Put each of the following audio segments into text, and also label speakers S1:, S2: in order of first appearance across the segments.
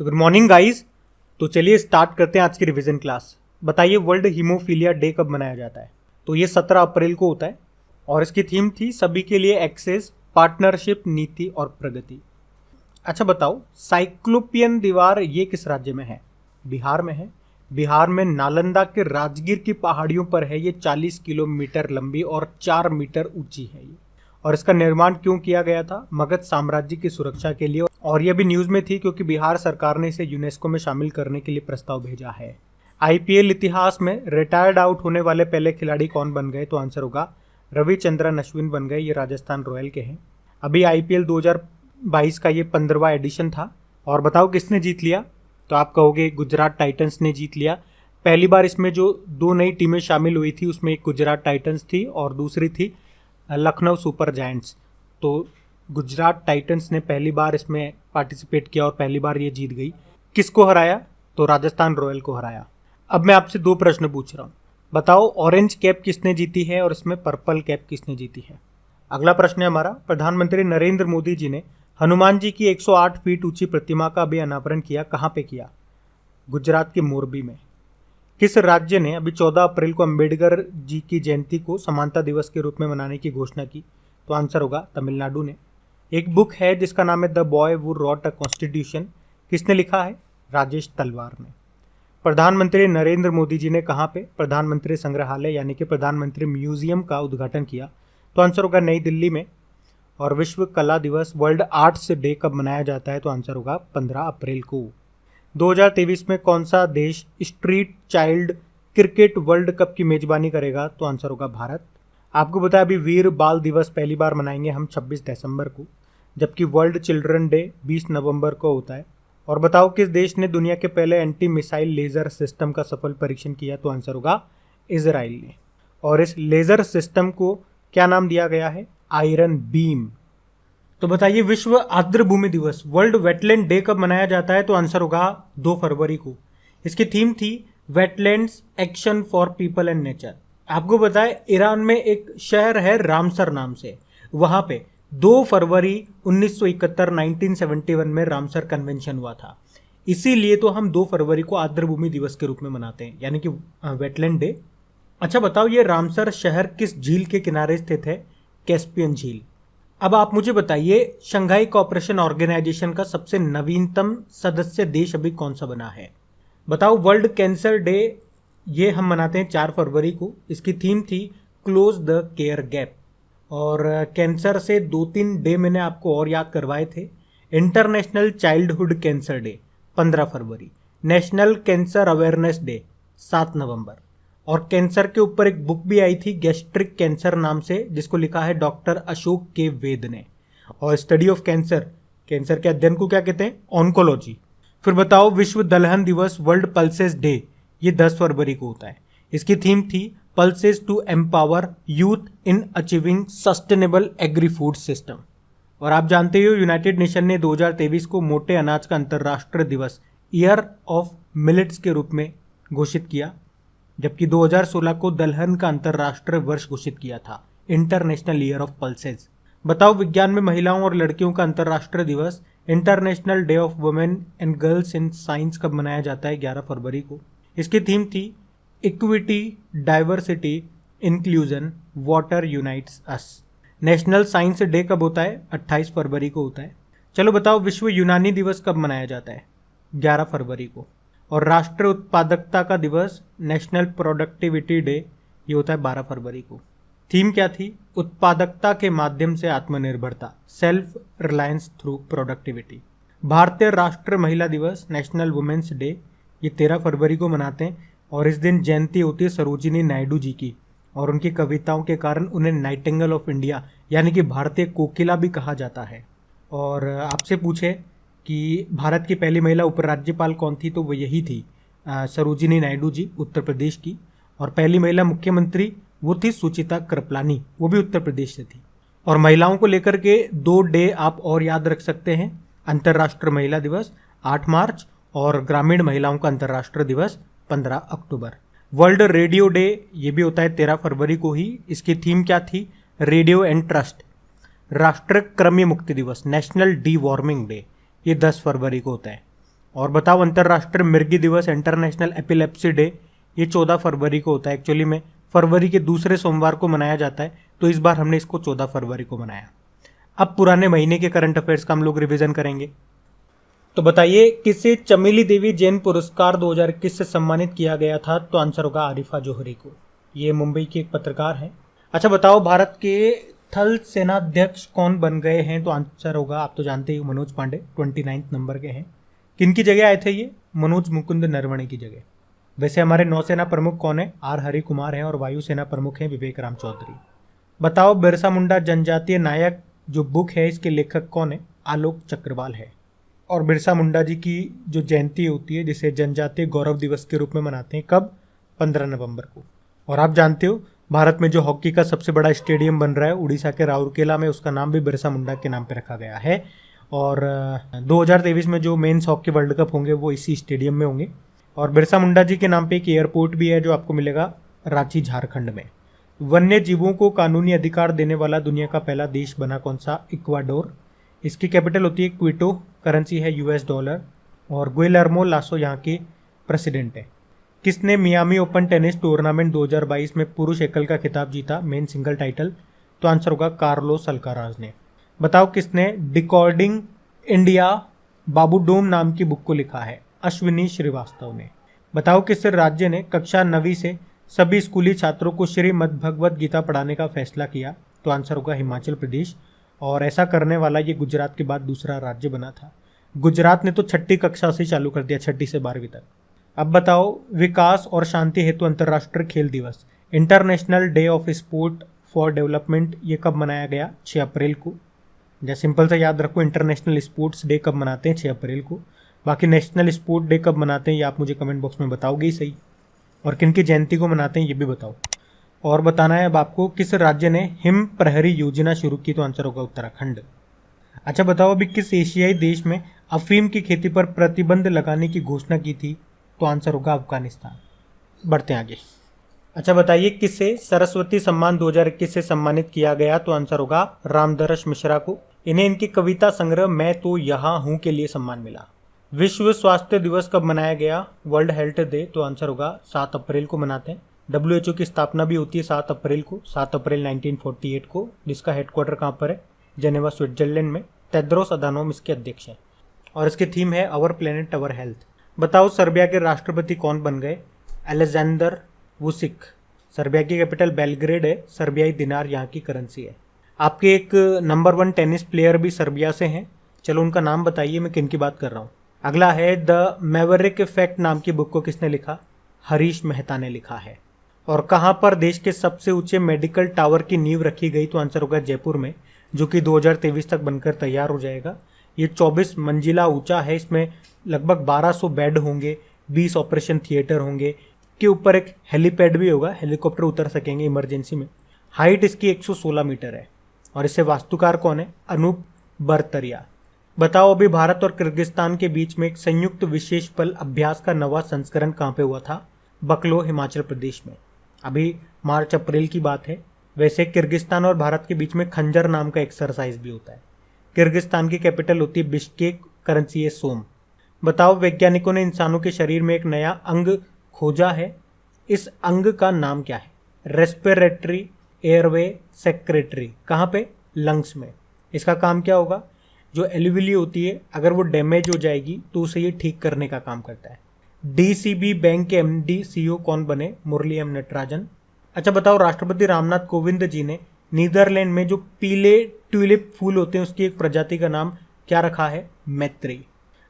S1: तो good morning guys. तो चलिए स्टार्ट करते हैं आज की रिवीजन क्लास। बताइए वर्ल्ड हीमोफीलिया डे कब मनाया जाता है? तो ये 17 अप्रैल को होता है और इसकी थीम थी सभी के लिए एक्सेस, पार्टनरशिप, नीति और प्रगति। अच्छा बताओ, साइक्लोपियन दीवार ये किस राज्य में है? बिहार में है। बिहार में नालंदा के राजगीर की पहाड़ियों पर है। ये 40 किलोमीटर लंबी और 4 मीटर ऊंची है ये। और इसका निर्माण क्यों किया गया था? मगध साम्राज्य की सुरक्षा के लिए। और यह भी न्यूज में थी क्योंकि बिहार सरकार ने इसे यूनेस्को में शामिल करने के लिए प्रस्ताव भेजा है। आईपीएल इतिहास में रिटायर्ड आउट होने वाले पहले खिलाड़ी कौन बन गए? तो आंसर होगा रविचंद्रन अश्विन बन गए। ये राजस्थान रॉयल के हैं। अभी आईपीएल 2022 का ये 15वां एडिशन था। और बताओ किसने जीत लिया? तो आप कहोगे गुजरात टाइटंस ने जीत लिया। पहली बार इसमें जो 2 नई टीमें शामिल हुई थी उसमें एक गुजरात टाइटंस थी और दूसरी थी लखनऊ सुपर जायंट्स। तो गुजरात टाइटंस ने पहली बार इसमें पार्टिसिपेट किया और पहली बार ये जीत गई। किसको हराया? तो राजस्थान रॉयल को हराया। अब मैं आपसे 2 प्रश्न पूछ रहा हूँ। बताओ ऑरेंज कैप किसने जीती है और इसमें पर्पल कैप किसने जीती है? अगला प्रश्न है हमारा, प्रधानमंत्री नरेंद्र मोदी जी ने हनुमान जी की 108 फीट ऊंची प्रतिमा का भी अनावरण किया। कहाँ पे किया? गुजरात के मोरबी में। किस राज्य ने अभी 14 अप्रैल को अंबेडकर जी की जयंती को समानता दिवस के रूप में मनाने की घोषणा की? तो आंसर होगा तमिलनाडु ने। एक बुक है जिसका नाम है the boy who wrote a constitution. किसने लिखा है? राजेश तलवार ने। प्रधानमंत्री नरेंद्र मोदी जी ने कहाँ पे प्रधानमंत्री संग्रहालय यानी कि प्रधानमंत्री म्यूजियम का उद्घाटन किया? तो आंसर होगा नई दिल्ली में। और विश्व कला दिवस वर्ल्ड आर्ट्स डे कब मनाया जाता है? तो आंसर होगा 15 अप्रैल को। 2023 में कौन सा देश street child cricket world cup की मेजबानी करेगा? तो आंसर होगा भारत। आपको पता है अभी वीर बाल दिवस पहली बार मनाएंगे हम 26 दिसंबर को, जबकि वर्ल्ड चिल्ड्रन डे 20 नवंबर को होता है। और बताओ किस देश ने दुनिया के पहले एंटी मिसाइल लेजर सिस्टम का सफल परीक्षण किया? तो आंसर होगा इजराइल ने। और इस लेजर सिस्टम को क्या नाम दिया गया है? Iron beam. तो बताइए विश्व आर्द्रभूमि दिवस वर्ल्ड वेटलैंड डे कब मनाया जाता है? तो आंसर होगा 2 फरवरी को। इसकी थीम थी wetlands action for people and nature. आपको पता है ईरान में एक शहर है रामसर नाम से, वहां पे 2 फरवरी 1971 में रामसर कन्वेंशन हुआ था। इसीलिए तो हम 2 फरवरी को आर्द्रभूमि दिवस के रूप में मनाते हैं, यानी कि वेटलैंड डे। अच्छा बताओ ये रामसर शहर किस झील के किनारे स्थित है? कैस्पियन झील। अब आप मुझे बताइए शंघाई कोऑपरेशन ऑर्गेनाइजेशन का सबसे नवीनतम सदस्य देश अभी कौन सा बना है? बताओ वर्ल्ड कैंसर डे ये हम मनाते हैं 4 फरवरी को। इसकी थीम थी क्लोज द केयर गैप। और कैंसर से 2-3 डे मैंने आपको और याद करवाए थे। इंटरनेशनल चाइल्डहुड कैंसर डे 15 फरवरी, नेशनल कैंसर अवेयरनेस डे 7 नवंबर। और कैंसर के ऊपर एक बुक भी आई थी गैस्ट्रिक कैंसर नाम से, जिसको लिखा है डॉक्टर अशोक के वेद ने। और स्टडी ऑफ कैंसर, कैंसर के अध्ययन को क्या कहते हैं? ऑन्कोलॉजी। फिर बताओ विश्व दलहन दिवस वर्ल्ड पल्सेस डे ये 10 फरवरी को होता है। इसकी थीम थी pulses to empower youth in achieving sustainable agri food system. और आप जानते हो यूनाइटेड नेशन ने 2023 को मोटे अनाज का अंतर्राष्ट्रीय दिवस ईयर ऑफ मिलेट्स के रूप में घोषित किया, जबकि 2016 को दलहन का अंतर्राष्ट्रीय वर्ष घोषित किया था, इंटरनेशनल ईयर ऑफ पल्सेस। बताओ विज्ञान में महिलाओं और लड़कियों का अंतर्राष्ट्रीय दिवस international day of women and girls in science कब मनाया जाता है? 11 फरवरी को। इसकी थीम थी equity, diversity, inclusion, water unites us. National science day कब होता है? 28 फरवरी को होता है। चलो बताओ विश्व यूनानी दिवस कब मनाया जाता है? 11 फरवरी को। और राष्ट्रीय उत्पादकता का दिवस नेशनल प्रोडक्टिविटी डे ये होता है 12 फरवरी को। थीम क्या थी? उत्पादकता के माध्यम से आत्मनिर्भरता, सेल्फ रिलायंस थ्रू प्रोडक्टिविटी। भारतीय राष्ट्रीय महिला दिवस नेशनल वुमेन्स डे ये 13 फरवरी को मनाते हैं। और इस दिन जयंती होती है सरोजिनी नायडू जी की, और उनकी कविताओं के कारण उन्हें नाइटिंगेल ऑफ इंडिया यानी कि भारतीय कोकिला भी कहा जाता है। और आपसे पूछे कि भारत की पहली महिला उपराज्यपाल कौन थी? तो वो यही थी सरोजिनी नायडू जी, उत्तर प्रदेश की। और पहली महिला मुख्यमंत्री वो थी सुचिता कृपलानी, वो भी उत्तर प्रदेश से थी। और महिलाओं को लेकर के 2 डे आप और याद रख सकते हैं। अंतर्राष्ट्रीय महिला दिवस 8 मार्च और ग्रामीण महिलाओं का अंतर्राष्ट्रीय दिवस 15 अक्टूबर। वर्ल्ड रेडियो डे ये भी होता है 13 फरवरी को ही। इसकी थीम क्या थी? Radio and trust. राष्ट्रीय कृमि मुक्ति दिवस नेशनल डी वार्मिंग डे ये 10 फरवरी को होता है। और बताओ अंतर्राष्ट्रीय मृगी दिवस, इंटरनेशनल एपिलेप्सी डे, ये 14 फरवरी को होता है। एक्चुअली में फरवरी के दूसरे सोमवार को मनाया जाता है, तो इस बार हमने इसको 14 फरवरी को मनाया। अब पुराने महीने के करंट अफेयर्स का हम लोग रिवीजन करेंगे। तो बताइए किसे चमेली देवी जैन पुरस्कार 2021 से सम्मानित किया गया था? तो आंसर होगा आरिफा जोहरी को। ये मुंबई की एक पत्रकार है। अच्छा बताओ भारत के थल सेनाध्यक्ष कौन बन गए हैं? तो आंसर होगा, आप तो जानते ही, मनोज पांडे 29 नंबर के हैं। किनकी जगह आए थे ये? मनोज मुकुंद नरवणे की जगह। वैसे हमारे नौसेना प्रमुख कौन है? आर हरि कुमार हैं और वायुसेना प्रमुख हैं विवेक राम चौधरी। बताओ बिरसा मुंडा जनजातीय नायक जो बुक है इसके लेखक कौन है? आलोक चक्रवाल है। और बिरसा मुंडा जी की जो जयंती होती है जिसे जनजातीय गौरव दिवस के रूप में मनाते हैं, कब? 15 नवंबर को। और आप जानते हो भारत में जो हॉकी का सबसे बड़ा स्टेडियम बन रहा है उड़ीसा के राउरकेला में, उसका नाम भी बिरसा मुंडा के नाम पे रखा गया है। और 2023 में जो मेंस हॉकी वर्ल्ड कप होंगे वो इसी स्टेडियम में होंगे। और बिरसा मुंडा जी के नाम पे एक एयरपोर्ट भी है जो आपको मिलेगा रांची, झारखंड में। वन्य जीवों को कानूनी अधिकार देने वाला दुनिया का पहला देश बना कौन सा? इक्वाडोर। इसकी कैपिटल होती है क्विटो, करेंसी है US डॉलर। और गुइलर्मो लासो यहाँ के प्रेसिडेंट है। किसने मियामी ओपन टेनिस टूर्नामेंट 2022 में पुरुष एकल का खिताब जीता, मेन सिंगल टाइटल? तो आंसर होगा कार्लोस अल्काराज ने। बताओ किसने डिकोडिंग इंडिया बाबूडोम नाम की बुक को लिखा है? अश्विनी श्रीवास्तव ने। बताओ किस राज्य ने कक्षा 9वीं से सभी स्कूली छात्रों को श्रीमद् भगवद गीता पढ़ाने का फैसला किया? तो आंसर होगा हिमाचल प्रदेश। और ऐसा करने वाला ये गुजरात के बाद दूसरा राज्य बना था। गुजरात ने तो 6ठी कक्षा से चालू कर दिया, 6ठी से 12वीं तक। अब बताओ विकास और शांति हेतु अंतर्राष्ट्रीय खेल दिवस, international day of sport for development, ये कब मनाया गया? 6 अप्रैल को। जैसे सिंपल से याद रखो, इंटरनेशनल स्पोर्ट्स डे कब मनाते हैं? 6 अप्रैल को। बाकी नेशनल स्पोर्ट डे कब मनाते हैं ये आप मुझे कमेंट बॉक्स में बताओगे ही सही। और किन की जयंती को मनाते हैं ये भी बताओ। और बताना है अब आपको किस राज्य ने हिम प्रहरी योजना शुरू की? तो आंसर होगा उत्तराखंड। अच्छा बताओ अभी किस एशियाई देश में अफीम की खेती पर प्रतिबंध लगाने की घोषणा की थी? तो आंसर होगा अफगानिस्तान। बढ़ते हैं आगे। अच्छा बताइए किसे सरस्वती सम्मान 2021 से सम्मानित किया गया? तो आंसर होगा रामदरस मिश्रा को। इन्हें इनकी कविता संग्रह मैं तो यहाँ हूँ के लिए सम्मान मिला। विश्व स्वास्थ्य दिवस कब मनाया गया? World health day. तो आंसर होगा 7 अप्रैल को मनाते हैं। WHO की स्थापना भी होती है 7 अप्रैल को, 7 अप्रैल 1948 को, जिसका हेडक्वार्टर कहाँ पर है? जेनेवा स्विट्जरलैंड में। तेद्रोस अधानोम इसके अध्यक्ष हैं। और इसकी थीम है आवर प्लेनेट आवर हेल्थ। बताओ सर्बिया के राष्ट्रपति कौन बन गए? Alexander Vucic. सर्बिया की कैपिटल बेलग्रेड है, सर्बियाई दिनार यहाँ की करेंसी है। आपके एक नंबर 1 टेनिस प्लेयर भी सर्बिया से हैं। चलो उनका नाम बताइए, मैं किन की बात कर रहा हूँ। अगला है द मैवरिक इफेक्ट नाम की बुक को किसने लिखा? हरीश मेहता ने लिखा है। और कहाँ पर देश के सबसे ऊंचे मेडिकल टावर की नींव रखी गई? तो आंसर होगा जयपुर में, जो कि 2023 तक बनकर तैयार हो जाएगा। ये 24 मंजिला ऊंचा है, इसमें लगभग 1200 बेड होंगे, 20 ऑपरेशन थिएटर होंगे, के ऊपर एक हेलीपैड भी होगा, हेलीकॉप्टर उतर सकेंगे इमरजेंसी में। हाइट इसकी 116 मीटर है। और इसे वास्तुकार कौन है? अनूप बरतरिया। बताओ अभी भारत और किर्गिस्तान के बीच में एक संयुक्त विशेष बल अभ्यास का नवा संस्करण कहाँ पे हुआ था? बकलो, हिमाचल प्रदेश में। अभी मार्च अप्रैल की बात है। वैसे किर्गिस्तान और भारत के बीच में खंजर नाम का एक्सरसाइज भी होता है। किर्गिस्तान की कैपिटल होती है बिश्केक, करेंसी है सोम। बताओ वैज्ञानिकों ने इंसानों के शरीर में एक नया अंग खोजा है, इस अंग का नाम क्या है? Respiratory airway secretary. कहाँ पे? लंग्स में। इसका काम क्या होगा? जो एल्विली होती है अगर वो डैमेज हो जाएगी तो उसे ये ठीक करने का काम करता है। DCB बैंक के MD CEO कौन बने? मुरली एम नटराजन। अच्छा बताओ राष्ट्रपति रामनाथ कोविंद जी ने नीदरलैंड में जो पीले ट्यूलिप फूल होते हैं उसकी एक प्रजाति का नाम क्या रखा है? मैत्री।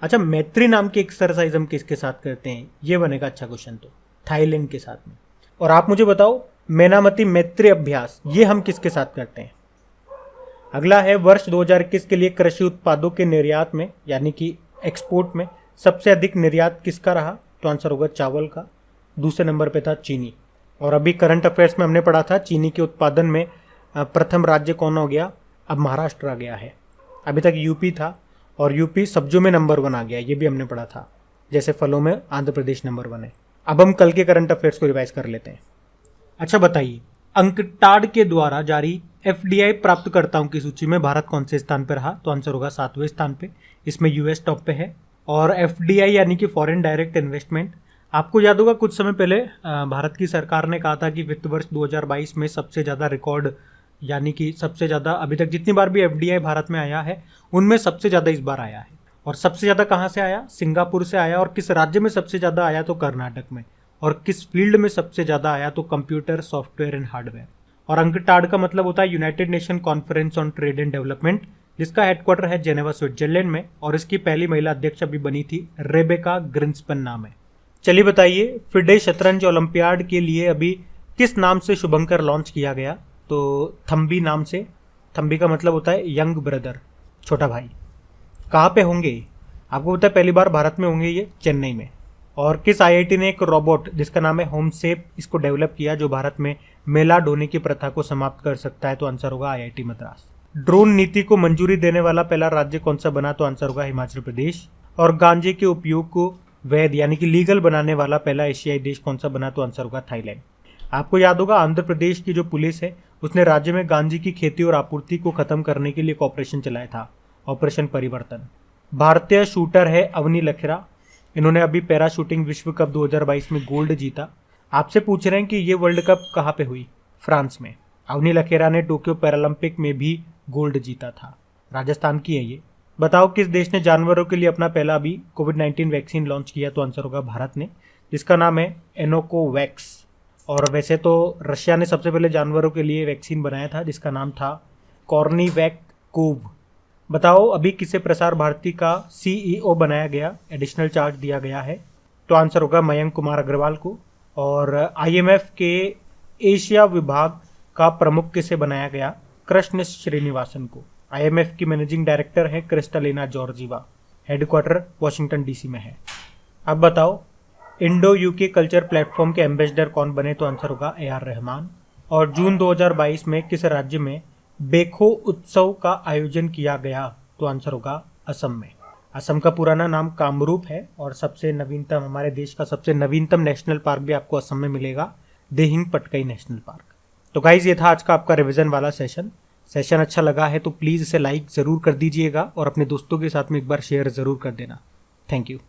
S1: अच्छा मैत्री नाम की एक्सरसाइज हम किसके साथ करते हैं? ये बनेगा अच्छा क्वेश्चन तो थाईलैंड के साथ में। और आप मुझे बताओ मेनामती मैत्री अभ्यास ये हम किसके साथ करते हैं? अगला है वर्ष 2021 के लिए कृषि उत्पादों के निर्यात में यानी कि एक्सपोर्ट में सबसे अधिक निर्यात किसका रहा? तो आंसर होगा चावल का। दूसरे नंबर पे था चीनी। और अभी करंट अफेयर्स में हमने पढ़ा था चीनी के उत्पादन में प्रथम राज्य कौन हो गया? अब महाराष्ट्र आ गया है। अभी तक यूपी था और यूपी सब्जियों में नंबर 1 आ गया, ये भी हमने पढ़ा था। जैसे फलों में आंध्र प्रदेश नंबर 1 है। अब हम कल के करंट अफेयर्स को रिवाइज कर लेते हैं। अच्छा बताइए अंकटाड के द्वारा जारी FDI प्राप्तकर्ताओं की सूची में भारत कौन से स्थान पर रहा? तो आंसर होगा 7वें स्थान पे। इसमें US टॉप पे है। और FDI यानी कि फॉरेन डायरेक्ट इन्वेस्टमेंट। आपको याद होगा कुछ समय पहले भारत की सरकार ने कहा था कि वित्त वर्ष 2022 में सबसे ज़्यादा रिकॉर्ड, यानी कि सबसे ज़्यादा अभी तक जितनी बार भी FDI भारत में आया है उनमें सबसे ज़्यादा इस बार आया है। और सबसे ज़्यादा कहाँ से आया? सिंगापुर से आया। और किस राज्य में सबसे ज़्यादा आया? तो कर्नाटक में। और किस फील्ड में सबसे ज़्यादा आया? तो कंप्यूटर, सॉफ्टवेयर एंड हार्डवेयर। और अंकटाड का मतलब होता है United nation conference on trade and development, जिसका हेडक्वार्टर है जेनेवा, स्विट्जरलैंड में। और इसकी पहली महिला अध्यक्ष अभी बनी थी, रेबेका ग्रिंसपन नाम है। चलिए बताइए, फिडे शतरंज ओलंपियाड के लिए अभी किस नाम से शुभंकर लॉन्च किया गया? तो थम्बी नाम से। थम्बी का मतलब होता है यंग ब्रदर, छोटा भाई। कहाँ पे होंगे? आपको पता है पहली बार भारत में होंगे ये, चेन्नई में। और किस IIT ने एक रोबोट जिसका नाम है होमसेप इसको डेवलप किया, जो भारत में मेला ढोने की प्रथा को समाप्त कर सकता है? तो आंसर होगा IIT मद्रास। ड्रोन नीति को मंजूरी देने वाला पहला राज्य कौन सा बना? तो आंसर होगा हिमाचल प्रदेश। और गांजे के उपयोग को वैध यानी कि लीगल बनाने वाला पहला एशियाई देश कौन सा बना? तो आंसर होगा थाईलैंड। आपको याद होगा आंध्र प्रदेश की जो पुलिस है उसने राज्य में गांजे की खेती और आपूर्ति को खत्म करने के लिए एक ऑपरेशन चलाया था, ऑपरेशन परिवर्तन। भारतीय शूटर है अवनी लखेरा। इन्होंने अभी पैरा शूटिंग विश्व कप 2022 में गोल्ड जीता। आपसे पूछ रहे हैं कि ये वर्ल्ड कप कहाँ पे हुई? फ्रांस में। अवनी लखेरा ने टोक्यो पैरालंपिक में भी गोल्ड जीता था। राजस्थान की है ये। बताओ किस देश ने जानवरों के लिए अपना पहला अभी कोविड-19 वैक्सीन लॉन्च किया? तो आंसर होगा भारत ने, जिसका नाम है एनोकोवैक्स। और वैसे तो रशिया ने सबसे पहले जानवरों के लिए वैक्सीन बनाया था जिसका नाम था कॉर्नीवैक कोव। बताओ अभी किसे प्रसार भारती का CEO बनाया गया, एडिशनल चार्ज दिया गया है? तो आंसर होगा मयंक कुमार अग्रवाल को। और IMF के एशिया विभाग का प्रमुख किसे बनाया गया? कृष्ण श्रीनिवासन को। IMF की मैनेजिंग डायरेक्टर है Kristalina Georgieva. Headquarter Washington DC में है। अब बताओ इंडो UK कल्चर प्लेटफॉर्म के एम्बेसडर कौन बने? तो आंसर होगा AR रहमान। और जून 2022 में किस राज्य में बेखो उत्सव का आयोजन किया गया? तो आंसर होगा असम में। असम का पुराना नाम कामरूप है। और सबसे नवीनतम, हमारे देश का सबसे नवीनतम नेशनल पार्क भी आपको असम में मिलेगा, दिहिंग पटकई नेशनल पार्क। तो गाइज ये था आज का आपका रिवीजन वाला सेशन अच्छा लगा है तो प्लीज़ इसे लाइक ज़रूर कर दीजिएगा और अपने दोस्तों के साथ में एक बार शेयर ज़रूर कर देना। Thank you.